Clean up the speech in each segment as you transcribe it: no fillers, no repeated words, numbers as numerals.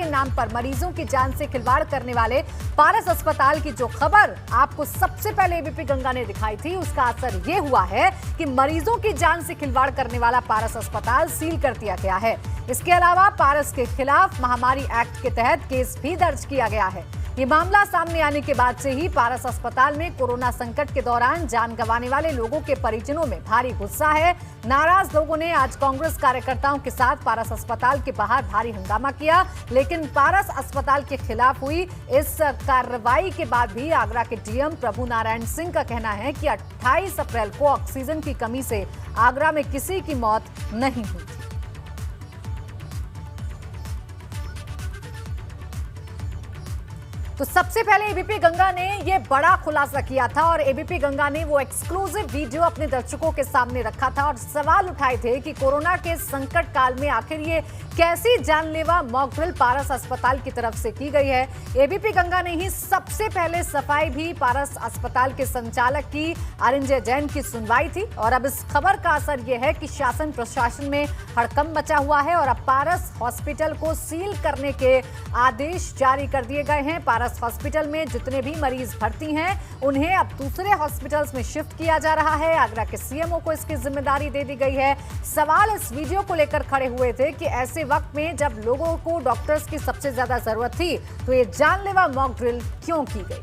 के नाम पर मरीजों की जान से खिलवाड़ करने वाले पारस अस्पताल की जो खबर आपको सबसे पहले एबीपी गंगा ने दिखाई थी, उसका असर ये हुआ है कि मरीजों की जान से खिलवाड़ करने वाला पारस अस्पताल सील कर दिया गया है। इसके अलावा पारस के खिलाफ महामारी एक्ट के तहत केस भी दर्ज किया गया है। ये मामला सामने आने के बाद से ही पारस अस्पताल में कोरोना संकट के दौरान जान गंवाने वाले लोगों के परिजनों में भारी गुस्सा है। नाराज लोगों ने आज कांग्रेस कार्यकर्ताओं के साथ पारस अस्पताल के बाहर भारी हंगामा किया, लेकिन पारस अस्पताल के खिलाफ हुई इस कार्रवाई के बाद भी आगरा के डीएम प्रभु नारायण सिंह का कहना है कि 28 अप्रैल को ऑक्सीजन की कमी से आगरा में किसी की मौत नहीं हुई। तो सबसे पहले एबीपी गंगा ने ये बड़ा खुलासा किया था और एबीपी गंगा ने वो एक्सक्लूसिव वीडियो अपने दर्शकों के सामने रखा था और सवाल उठाए थे कि कोरोना के संकट काल में आखिर ये कैसी जानलेवा मॉक ड्रिल पारस अस्पताल की तरफ से की गई है। एबीपी गंगा ने ही सबसे पहले सफाई भी पारस अस्पताल के संचालक की अरिंजय जैन की सुनवाई थी और अब इस खबर का असर यह है कि शासन प्रशासन में हड़कंप मचा हुआ है और अब पारस हॉस्पिटल को सील करने के आदेश जारी कर दिए गए हैं। पारस हॉस्पिटल में जितने भी मरीज भर्ती हैं उन्हें अब दूसरे हॉस्पिटल्स में शिफ्ट किया जा रहा है। आगरा के सीएमओ को इसकी जिम्मेदारी दे दी गई है। सवाल इस वीडियो को लेकर खड़े हुए थे कि ऐसे वक्त में जब लोगों को डॉक्टर्स की सबसे ज्यादा जरूरत थी तो ये जानलेवा मॉक ड्रिल क्यों की गई।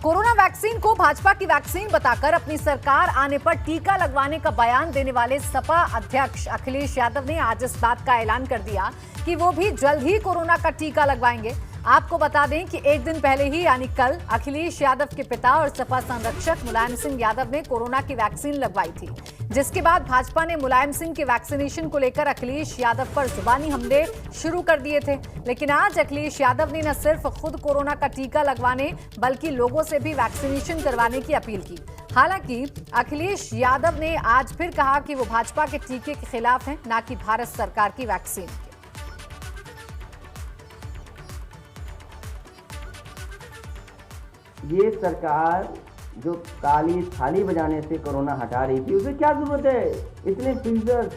कोरोना वैक्सीन को भाजपा की वैक्सीन बताकर अपनी सरकार आने पर टीका लगवाने का बयान देने वाले सपा अध्यक्ष अखिलेश यादव ने आज इस बात का ऐलान कर दिया कि वो भी जल्द ही कोरोना का टीका लगवाएंगे। आपको बता दें कि एक दिन पहले ही यानी कल अखिलेश यादव के पिता और सपा संरक्षक मुलायम सिंह यादव ने कोरोना की वैक्सीन लगवाई थी, जिसके बाद भाजपा ने मुलायम सिंह के वैक्सीनेशन को लेकर अखिलेश यादव पर जुबानी हमले शुरू कर दिए थे। लेकिन आज अखिलेश यादव ने न सिर्फ खुद कोरोना का टीका लगवाने बल्कि लोगों से भी वैक्सीनेशन करवाने की अपील की। हालांकि अखिलेश यादव ने आज फिर कहा कि वो भाजपा के टीके के खिलाफ हैं, न कि भारत सरकार की वैक्सीन के। ये सरकार जो काली थाली बजाने से कोरोना हटा रही थी, उसे क्या जरूरत है इतने फ्रीजर,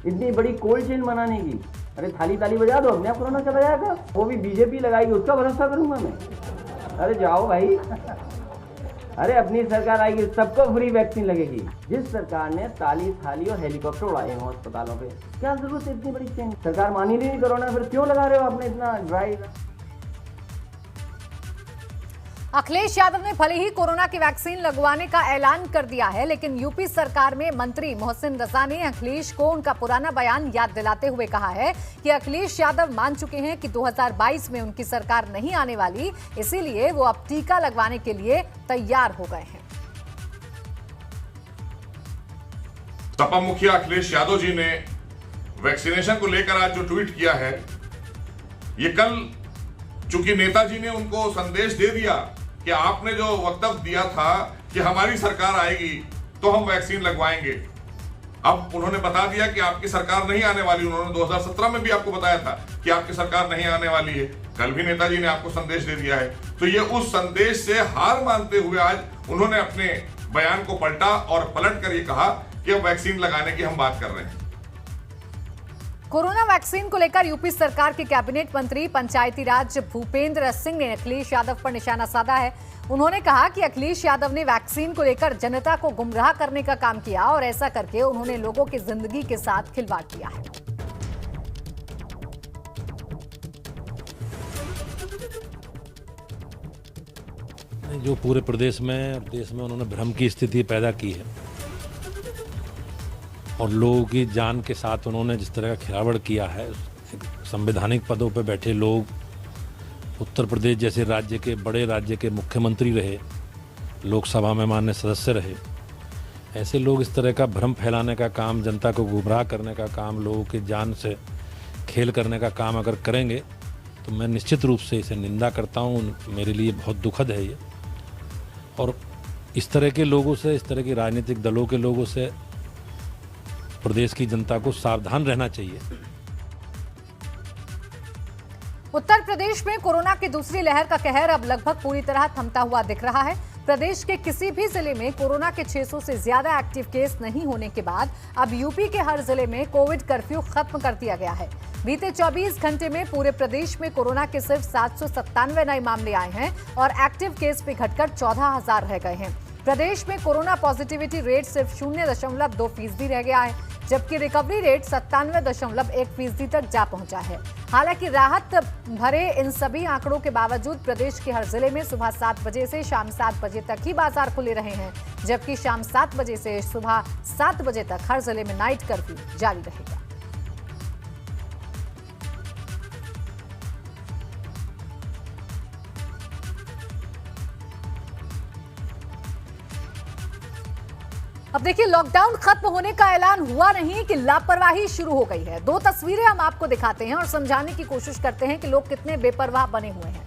इतनी बड़ी कोल्ड चेन बनाने की। अरे थाली ताली बजा दो, अपने आप कोरोना चला जाएगा। वो भी बीजेपी लगाएगी, उसका भरोसा करूंगा मैं? अरे जाओ भाई। अरे अपनी सरकार आएगी, सबको फ्री वैक्सीन लगेगी। जिस सरकार ने ताली थाली और हेलीकॉप्टर उड़ाए हैं अस्पतालों पे, क्या जरूरत है इतनी बड़ी चेन? सरकार मान ही नहीं कोरोना, फिर क्यों लगा रहे हो आपने इतना ड्राई? अखिलेश यादव ने भले ही कोरोना की वैक्सीन लगवाने का ऐलान कर दिया है, लेकिन यूपी सरकार में मंत्री मोहसिन रजा ने अखिलेश को उनका पुराना बयान याद दिलाते हुए कहा है कि अखिलेश यादव मान चुके हैं कि 2022 में उनकी सरकार नहीं आने वाली, इसीलिए वो अब टीका लगवाने के लिए तैयार हो गए हैं। सपा मुखिया अखिलेश यादव जी ने वैक्सीनेशन को लेकर आज जो ट्वीट किया है, ये कल चूंकि नेताजी ने उनको संदेश दे दिया कि आपने जो वक्तव्य दिया था कि हमारी सरकार आएगी तो हम वैक्सीन लगवाएंगे, अब उन्होंने बता दिया कि आपकी सरकार नहीं आने वाली। उन्होंने 2017 में भी आपको बताया था कि आपकी सरकार नहीं आने वाली है। कल भी नेताजी ने आपको संदेश दे दिया है। तो ये उस संदेश से हार मानते हुए आज उन्होंने अपने बयान को पलटा और पलट कर ये कहा कि अब वैक्सीन लगाने की हम बात कर रहे हैं। कोरोना वैक्सीन को लेकर यूपी सरकार के कैबिनेट मंत्री पंचायती राज भूपेंद्र सिंह ने अखिलेश यादव पर निशाना साधा है। उन्होंने कहा कि अखिलेश यादव ने वैक्सीन को लेकर जनता को गुमराह करने का काम किया और ऐसा करके उन्होंने लोगों की जिंदगी के साथ खिलवाड़ किया है। जो पूरे प्रदेश में देश में उन्होंने भ्रम की स्थिति पैदा की है और लोगों की जान के साथ उन्होंने जिस तरह का खिलावाड़ किया है, संवैधानिक पदों पर बैठे लोग, उत्तर प्रदेश जैसे राज्य के बड़े राज्य के मुख्यमंत्री रहे, लोकसभा में माननीय सदस्य रहे, ऐसे लोग इस तरह का भ्रम फैलाने का काम, जनता को गुमराह करने का काम, लोगों की जान से खेल करने का काम अगर करेंगे तो मैं निश्चित रूप से इसे निंदा करता हूँ। मेरे लिए बहुत दुखद है ये। और इस तरह के लोगों से, इस तरह के राजनीतिक दलों के लोगों से प्रदेश की जनता को सावधान रहना चाहिए। उत्तर प्रदेश में कोरोना की दूसरी लहर का कहर अब लगभग पूरी तरह थमता हुआ दिख रहा है। प्रदेश के किसी भी जिले में कोरोना के 600 से ज्यादा एक्टिव केस नहीं होने के बाद अब यूपी के हर जिले में कोविड कर्फ्यू खत्म कर दिया गया है। बीते 24 घंटे में पूरे प्रदेश में कोरोना के सिर्फ 797 नए मामले आए हैं और एक्टिव केस भी घटकर 14,000 रह गए हैं। प्रदेश में कोरोना पॉजिटिविटी रेट सिर्फ 0.2% रह गया है, जबकि रिकवरी रेट 97.1% तक जा पहुंचा है। हालांकि राहत भरे इन सभी आंकड़ों के बावजूद प्रदेश के हर जिले में सुबह 7 बजे से शाम 7 बजे तक ही बाजार खुले रहे हैं, जबकि शाम 7 बजे से सुबह 7 बजे तक हर जिले में नाइट कर्फ्यू जारी रहेगा। अब देखिए, लॉकडाउन खत्म होने का ऐलान हुआ नहीं कि लापरवाही शुरू हो गई है। दो तस्वीरें हम आपको दिखाते हैं और समझाने की कोशिश करते हैं कि लोग कितने बेपरवाह बने हुए हैं।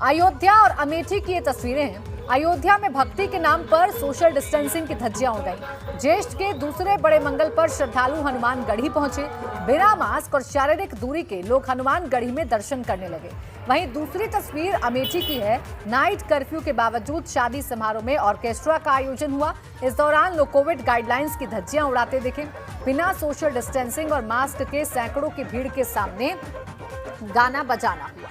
अयोध्या और अमेठी की ये तस्वीरें हैं। अयोध्या में भक्ति के नाम पर सोशल डिस्टेंसिंग की धज्जियां उड़ गई। ज्येष्ठ के दूसरे बड़े मंगल पर श्रद्धालु हनुमान गढ़ी पहुंचे। बिना मास्क और शारीरिक दूरी के लोग हनुमान गढ़ी में दर्शन करने लगे। वहीं दूसरी तस्वीर अमेठी की है। नाइट कर्फ्यू के बावजूद शादी समारोह में ऑर्केस्ट्रा का आयोजन हुआ। इस दौरान लोग कोविड गाइडलाइंस की धज्जियां उड़ाते दिखे। बिना सोशल डिस्टेंसिंग और मास्क के सैकड़ों की भीड़ के सामने गाना बजाना हुआ।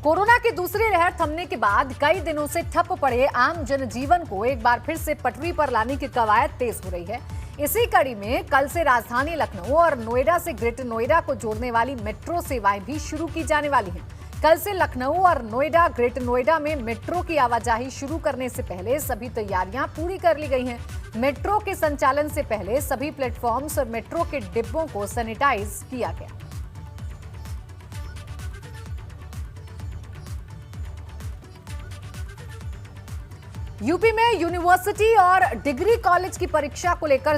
कोरोना की दूसरी लहर थमने के बाद कई दिनों से ठप पड़े आम जनजीवन को एक बार फिर से पटरी पर लाने की कवायद तेज हो रही है। इसी कड़ी में कल से राजधानी लखनऊ और नोएडा से ग्रेटर नोएडा को जोड़ने वाली मेट्रो सेवाएं भी शुरू की जाने वाली हैं। कल से लखनऊ और नोएडा ग्रेटर नोएडा में मेट्रो की आवाजाही शुरू करने से पहले सभी तैयारियां पूरी कर ली गई हैं। मेट्रो के संचालन से पहले सभी प्लेटफॉर्म्स और मेट्रो के डिब्बों को सैनिटाइज किया गया। यूपी में यूनिवर्सिटी और डिग्री कॉलेज की परीक्षा को लेकर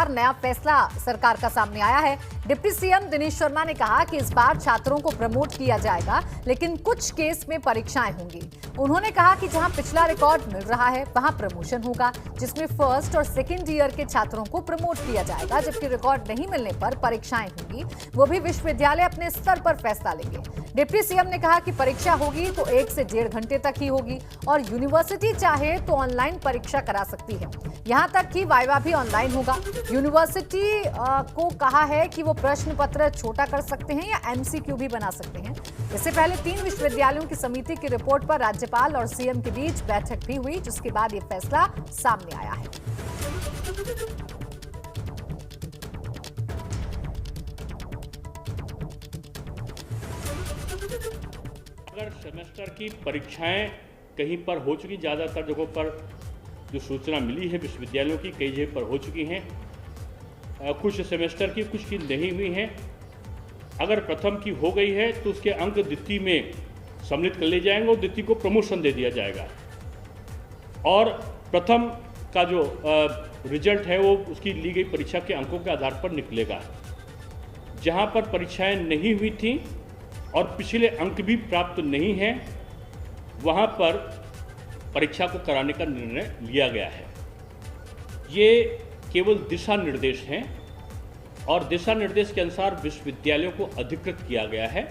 नया फैसला सरकार का सामने आया है। डिप्टी सीएम दिनेश शर्मा ने कहा कि इस बार छात्रों को प्रमोट किया जाएगा, लेकिन कुछ केस में परीक्षाएं होंगी। उन्होंने कहा कि जहां पिछला रिकॉर्ड मिल रहा है वहां प्रमोशन होगा, जिसमें फर्स्ट और सेकेंड ईयर के छात्रों को प्रमोट किया जाएगा, जबकि रिकॉर्ड नहीं मिलने पर परीक्षाएं होंगी। वो भी विश्वविद्यालय अपने स्तर पर फैसला लेंगे। डिप्टी सीएम ने कहा कि परीक्षा होगी तो 1 से 1.5 घंटे तक ही होगी और यूनिवर्सिटी चाहे तो ऑनलाइन परीक्षा करा सकती है। यहां तक कि वाइवा भी ऑनलाइन होगा। यूनिवर्सिटी को कहा है कि वो प्रश्न पत्र छोटा कर सकते हैं या एमसीक्यू भी बना सकते हैं। इससे पहले 3 विश्वविद्यालयों की समिति की रिपोर्ट पर राज्यपाल और सीएम के बीच बैठक भी हुई, जिसके बाद ये फैसला सामने आया है। अगर सेमेस्टर की परीक्षाएं कहीं पर हो चुकी, ज़्यादातर जगहों पर जो सूचना मिली है विश्वविद्यालयों की कई जगह पर हो चुकी हैं, कुछ सेमेस्टर की, कुछ की नहीं हुई हैं। अगर प्रथम की हो गई है तो उसके अंक द्वितीय में सम्मिलित कर लिए जाएंगे और द्वितीय को प्रमोशन दे दिया जाएगा और प्रथम का जो रिजल्ट है वो उसकी ली गई परीक्षा के अंकों के आधार पर निकलेगा। जहां पर परीक्षाएं नहीं हुई थी और पिछले अंक भी प्राप्त नहीं हैं, वहां पर परीक्षा को कराने का निर्णय लिया गया है। ये केवल दिशा निर्देश हैं और दिशा निर्देश के अनुसार विश्वविद्यालयों को अधिकृत किया गया है।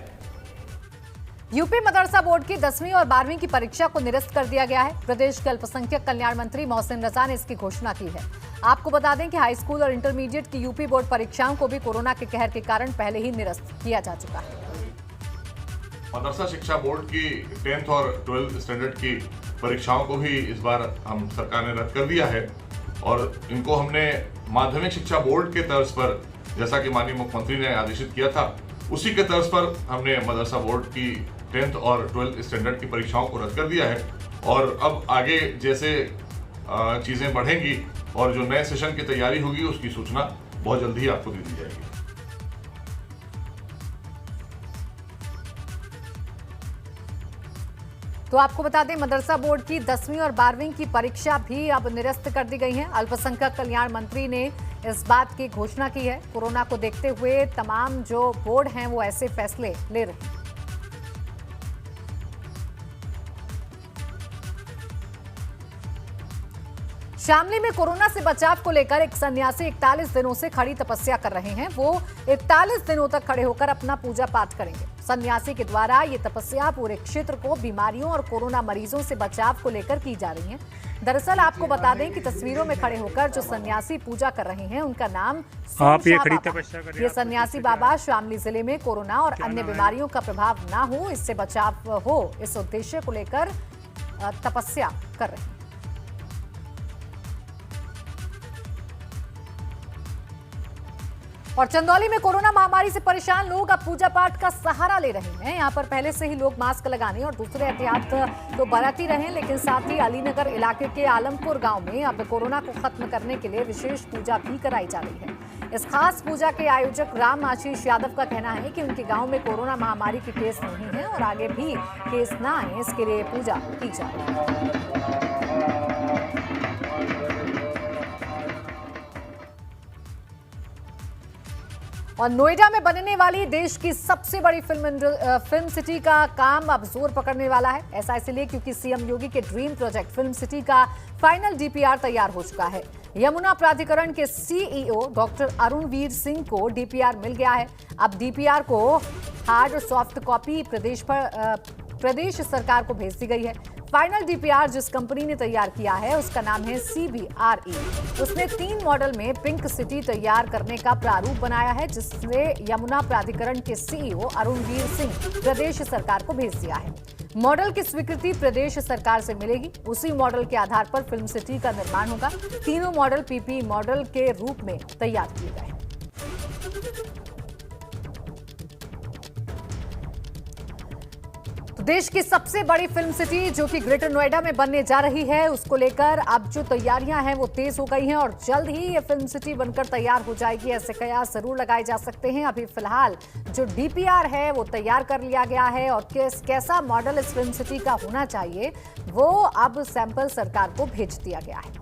यूपी मदरसा बोर्ड की 10वीं और 12वीं की परीक्षा को निरस्त कर दिया गया है। प्रदेश के अल्पसंख्यक कल्याण मंत्री मोहसिन रजा ने इसकी घोषणा की है। आपको बता दें कि हाई स्कूल और इंटरमीडिएट की यूपी बोर्ड परीक्षाओं को भी कोरोना के कहर के कारण पहले ही निरस्त किया जा चुका है। मदरसा शिक्षा बोर्ड की 10th और 12th स्टैंडर्ड की परीक्षाओं को भी इस बार हम सरकार ने रद्द कर दिया है और इनको हमने माध्यमिक शिक्षा बोर्ड के तर्ज पर, जैसा कि माननीय मुख्यमंत्री ने आदेशित किया था, उसी के तर्ज पर हमने मदरसा बोर्ड की 10th और 12th स्टैंडर्ड की परीक्षाओं को रद्द कर दिया है। और अब आगे जैसे चीज़ें बढ़ेंगी और जो नए सेशन की तैयारी होगी उसकी सूचना बहुत जल्दी ही आपको दे दी जाएगी। तो आपको बता दें, मदरसा बोर्ड की 10वीं और 12वीं की परीक्षा भी अब निरस्त कर दी गई है। अल्पसंख्यक कल्याण मंत्री ने इस बात की घोषणा की है। कोरोना को देखते हुए तमाम जो बोर्ड हैं वो ऐसे फैसले ले रहे हैं। शामली में कोरोना से बचाव को लेकर एक सन्यासी 41 दिनों से खड़ी तपस्या कर रहे हैं। वो 41 दिनों तक खड़े होकर अपना पूजा पाठ करेंगे। सन्यासी के द्वारा ये तपस्या पूरे क्षेत्र को बीमारियों और कोरोना मरीजों से बचाव को लेकर की जा रही है। दरअसल आपको बता दें कि तस्वीरों में खड़े होकर जो सन्यासी पूजा कर रहे हैं उनका नाम आप ये खड़ी बाबा। तपस्या कर रहे हैं। ये सन्यासी बाबा शामली जिले में कोरोना और अन्य बीमारियों का प्रभाव ना हो, इससे बचाव हो, इस उद्देश्य को लेकर तपस्या कर रहे हैं। और चंदौली में कोरोना महामारी से परेशान लोग अब पूजा पाठ का सहारा ले रहे हैं। यहाँ पर पहले से ही लोग मास्क लगाने और दूसरे एहतियात तो बरत ही रहे हैं, लेकिन साथ ही अलीनगर इलाके के आलमपुर गांव में अब कोरोना को खत्म करने के लिए विशेष पूजा भी कराई जा रही है। इस खास पूजा के आयोजक राम आशीष यादव का कहना है कि उनके गांव में कोरोना महामारी के केस नहीं है और आगे भी केस ना आए, इसके लिए पूजा की जा रही है। और नोएडा में बनने वाली देश की सबसे बड़ी फिल्म सिटी का काम अब जोर पकड़ने वाला है। ऐसा इसलिए क्योंकि सीएम योगी के ड्रीम प्रोजेक्ट फिल्म सिटी का फाइनल डीपीआर तैयार हो चुका है। यमुना प्राधिकरण के सीईओ डॉक्टर अरुणवीर सिंह को डीपीआर मिल गया है। अब डीपीआर को हार्ड और सॉफ्ट कॉपी प्रदेश सरकार को भेज दी गई है। फाइनल डीपीआर जिस कंपनी ने तैयार किया है उसका नाम है CBRE। उसने 3 मॉडल में पिंक सिटी तैयार करने का प्रारूप बनाया है, जिससे यमुना प्राधिकरण के सीईओ अरुणवीर सिंह प्रदेश सरकार को भेज दिया है। मॉडल की स्वीकृति प्रदेश सरकार से मिलेगी। उसी मॉडल के आधार पर फिल्म सिटी का निर्माण होगा। तीनों मॉडल PPE मॉडल के रूप में तैयार किए गए हैं। देश की सबसे बड़ी फिल्म सिटी जो कि ग्रेटर नोएडा में बनने जा रही है, उसको लेकर अब जो तैयारियां हैं वो तेज हो गई हैं और जल्द ही ये फिल्म सिटी बनकर तैयार हो जाएगी, ऐसे कयास जरूर लगाए जा सकते हैं। अभी फिलहाल जो डीपीआर है वो तैयार कर लिया गया है और कैसा मॉडल इस फिल्म सिटी का होना चाहिए वो अब सैंपल सरकार को भेज दिया गया है।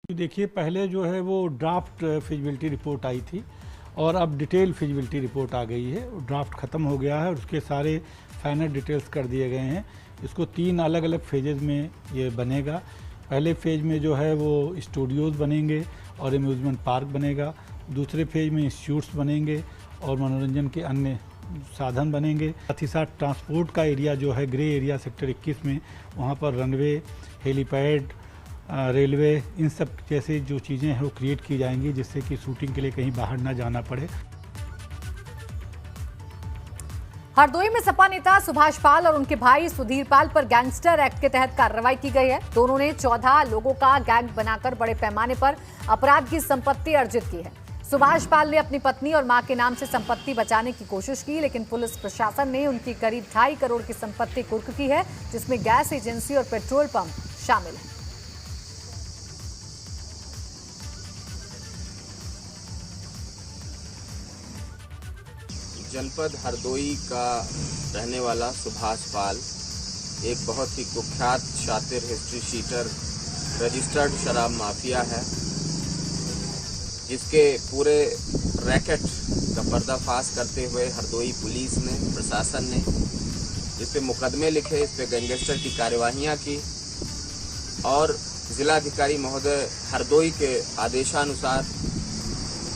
देखिए, पहले जो है वो ड्राफ्ट फिजिबिलिटी रिपोर्ट आई थी और अब डिटेल फिजिबिलिटी रिपोर्ट आ गई है। ड्राफ्ट ख़त्म हो गया है और उसके सारे फाइनल डिटेल्स कर दिए गए हैं। इसको 3 अलग अलग फेजेज़ में ये बनेगा। पहले फेज में जो है वो स्टूडियोज़ बनेंगे और एम्यूज़मेंट पार्क बनेगा। दूसरे फेज में इंस्टीट्यूट्स बनेंगे और मनोरंजन के अन्य साधन बनेंगे। साथ ही साथ ट्रांसपोर्ट का एरिया जो है ग्रे एरिया सेक्टर 21 में, वहाँ पर रनवे, हेलीपैड, रेलवे, इन सब जैसे जो चीज़ें हैं वो क्रिएट की जाएंगी, जिससे कि शूटिंग के लिए कहीं बाहर ना जाना पड़े। हरदोई में सपा नेता सुभाष पाल और उनके भाई सुधीर पाल पर गैंगस्टर एक्ट के तहत कार्रवाई की गई है। दोनों ने 14 लोगों का गैंग बनाकर बड़े पैमाने पर अपराध की संपत्ति अर्जित की है। सुभाष पाल ने अपनी पत्नी और मां के नाम से संपत्ति बचाने की कोशिश की, लेकिन पुलिस प्रशासन ने उनकी करीब 2.5 करोड़ की संपत्ति कुर्क की है, जिसमें गैस एजेंसी और पेट्रोल पंप शामिल है। जनपद हरदोई का रहने वाला सुभाष पाल एक बहुत ही कुख्यात शातिर, हिस्ट्री शीटर, रजिस्टर्ड शराब माफिया है, जिसके पूरे रैकेट का पर्दाफाश करते हुए हरदोई पुलिस ने, प्रशासन ने इस पे मुकदमे लिखे, इस पे गैंगस्टर की कार्यवाहियां की और जिलाधिकारी महोदय हरदोई के आदेशानुसार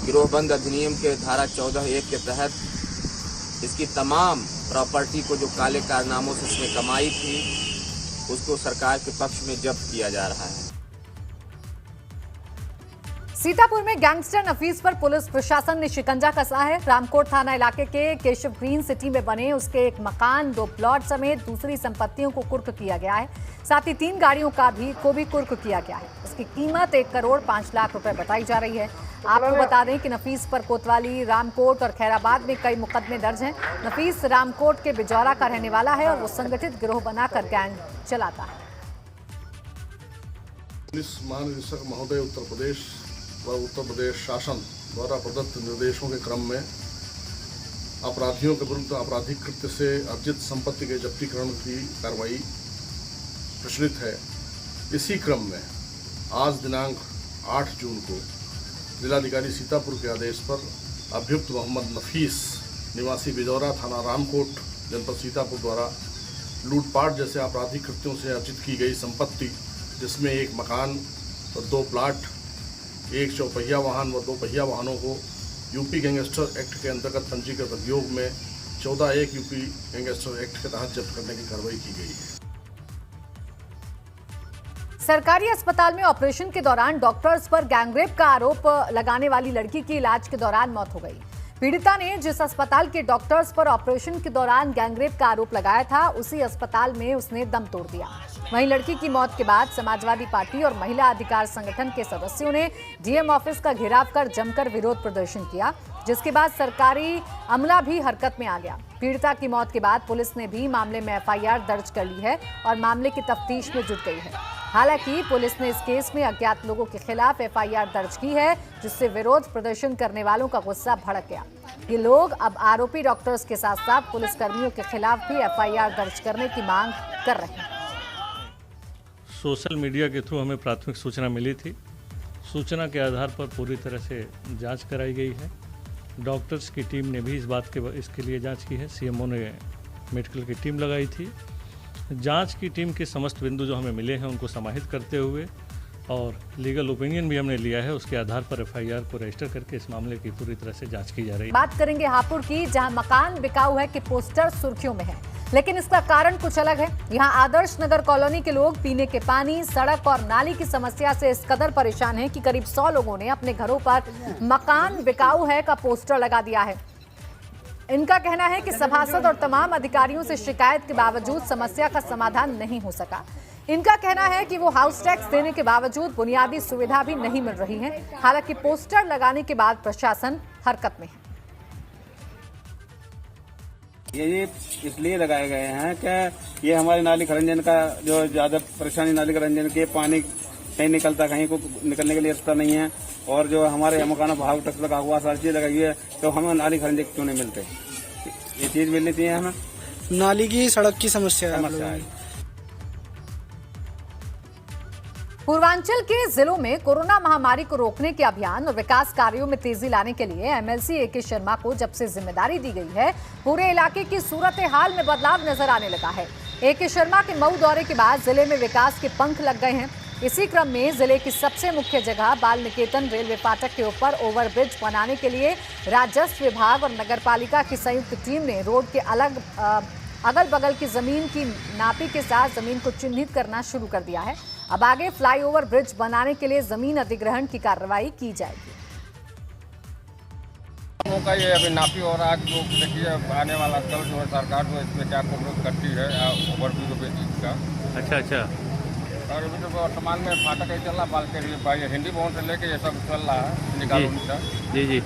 गिरोहबंद अधिनियम के धारा 14(1) के तहत इसकी तमाम प्रॉपर्टी को जो काले कारनामों से इसने कमाई थी उसको सरकार के पक्ष में जब्त किया जा रहा है। सीतापुर में गैंगस्टर नफीस पर पुलिस प्रशासन ने शिकंजा कसा है। रामकोट थाना इलाके के केशव ग्रीन सिटी में बने उसके एक मकान, 2 प्लॉट समेत दूसरी संपत्तियों को कुर्क किया गया है। साथ ही 3 गाड़ियों को भी कुर्क किया गया है। इसकी कीमत 1 करोड़ 5 लाख रुपए बताई जा रही है। आपको बता दें कि नफीस पर कोतवाली, रामकोट और खैराबाद में कई मुकदमे दर्ज हैं। नफीस रामकोट के बिजौरा का रहने वाला है और वो संगठित गिरोह बनाकर गैंग चलाता है। पुलिस महानिदेशक महोदय उत्तर प्रदेश व उत्तर प्रदेश शासन द्वारा प्रदत्त निर्देशों के क्रम में अपराधियों के विरुद्ध आपराधिक कृत्य से अर्जित संपत्ति के जब्तीकरण की कार्रवाई प्रचलित है। इसी क्रम में आज दिनांक 8 जून को जिलाधिकारी सीतापुर के आदेश पर अभियुक्त मोहम्मद नफीस निवासी बिजौरा थाना रामकोट जनपद सीतापुर द्वारा लूटपाट जैसे आपराधिक कृत्यों से अर्जित की गई संपत्ति, जिसमें एक मकान और 2 प्लाट, 1 चौपहिया वाहन व 2 पहिया वाहनों को यूपी गैंगस्टर एक्ट के अंतर्गत पंजीकृत अभियोग में 14(1) यूपी गैंगस्टर एक्ट के तहत जब्त करने की कार्रवाई की गई है। सरकारी अस्पताल में ऑपरेशन के दौरान डॉक्टर्स पर गैंगरेप का आरोप लगाने वाली लड़की की इलाज के दौरान मौत हो गई। पीड़िता ने जिस अस्पताल के डॉक्टर्स पर ऑपरेशन के दौरान गैंगरेप का आरोप लगाया था, उसी अस्पताल में उसने दम तोड़ दिया। वहीं लड़की की मौत के बाद समाजवादी पार्टी और महिला अधिकार संगठन के सदस्यों ने डीएम ऑफिस का घेराव कर जमकर विरोध प्रदर्शन किया, जिसके बाद सरकारी अमला भी हरकत में आ गया। पीड़िता की मौत के बाद पुलिस ने भी मामले में एफआईआर दर्ज कर ली है और मामले की तफ्तीश में जुट गई है। हालांकि पुलिस ने इस केस में अज्ञात लोगों के खिलाफ एफआईआर दर्ज की है, जिससे विरोध प्रदर्शन करने वालों का गुस्सा भड़क गया। ये लोग अब आरोपी डॉक्टर्स के साथ साथ पुलिसकर्मियों के खिलाफ भी एफआईआर दर्ज करने की मांग कर रहे हैं। सोशल मीडिया के थ्रू हमें प्राथमिक सूचना मिली थी। सूचना के आधार पर पूरी तरह से जांच कराई गई है। डॉक्टर्स की टीम ने भी इसके लिए जांच की है। सीएमओ ने मेडिकल की टीम लगाई थी। जांच की टीम के समस्त बिंदु जो हमें मिले हैं उनको समाहित करते हुए और लीगल ओपिनियन भी हमने लिया है, उसके आधार पर एफआईआर को रजिस्टर करके इस मामले की पूरी तरह से जांच की जा रही है। बात करेंगे हापुड़ की, जहां मकान बिकाऊ है कि पोस्टर सुर्खियों में है, लेकिन इसका कारण कुछ अलग है। यहाँ आदर्श नगर कॉलोनी के लोग पीने के पानी, सड़क और नाली की समस्या से इस कदर परेशान हैं कि करीब 100 लोगों ने अपने घरों पर मकान बिकाऊ है का पोस्टर लगा दिया है। इनका कहना है कि सभासद और तमाम अधिकारियों से शिकायत के बावजूद समस्या का समाधान नहीं हो सका। इनका कहना है कि वो हाउस टैक्स देने के बावजूद बुनियादी सुविधा भी नहीं मिल रही है। हालांकि पोस्टर लगाने के बाद प्रशासन हरकत में है। ये इसलिए लगाए गए हैं कि ये हमारे नाली खरंजन का जो ज्यादा परेशानी, नाली खरंजन के पानी कहीं निकलता, कहीं को निकलने के लिए रास्ता नहीं है, और जो हमारे मकानों पर हाउस टैक्स लगा हुआ, सारी चीज लगाई है, तो हमें नाली खरंजन क्यों नहीं मिलते? ये चीज मिलनी चाहिए हमें। नाली की, सड़क की समस्या है। पूर्वांचल के जिलों में कोरोना महामारी को रोकने के अभियान और विकास कार्यों में तेजी लाने के लिए एमएलसी एके शर्मा को जब से जिम्मेदारी दी गई है, पूरे इलाके की सूरत हाल में बदलाव नजर आने लगा है। एके शर्मा के मऊ दौरे के बाद जिले में विकास के पंख लग गए हैं। इसी क्रम में जिले की सबसे मुख्य जगह बाल निकेतन रेलवे फाटक के ऊपर ओवरब्रिज बनाने के लिए राजस्व विभाग और नगरपालिका की संयुक्त टीम ने रोड के अगल बगल की जमीन की नापी के साथ जमीन को चिन्हित करना शुरू कर दिया है। अब आगे फ्लाईओवर ब्रिज बनाने के लिए जमीन अधिग्रहण की कार्रवाई की जाएगी। का ये अभी नापी हो रहा है, तो देखिए आने वाला कल जो है सरकार जो इसमें क्या कोऑपरेट करती है ओवरब्रिज का। अच्छा। और अभी तो वर्तमान में फाटक ही चल रहा, बाल के लिए हिंदी भवन से लेके ये सब चल रहा है, निकालो। जी।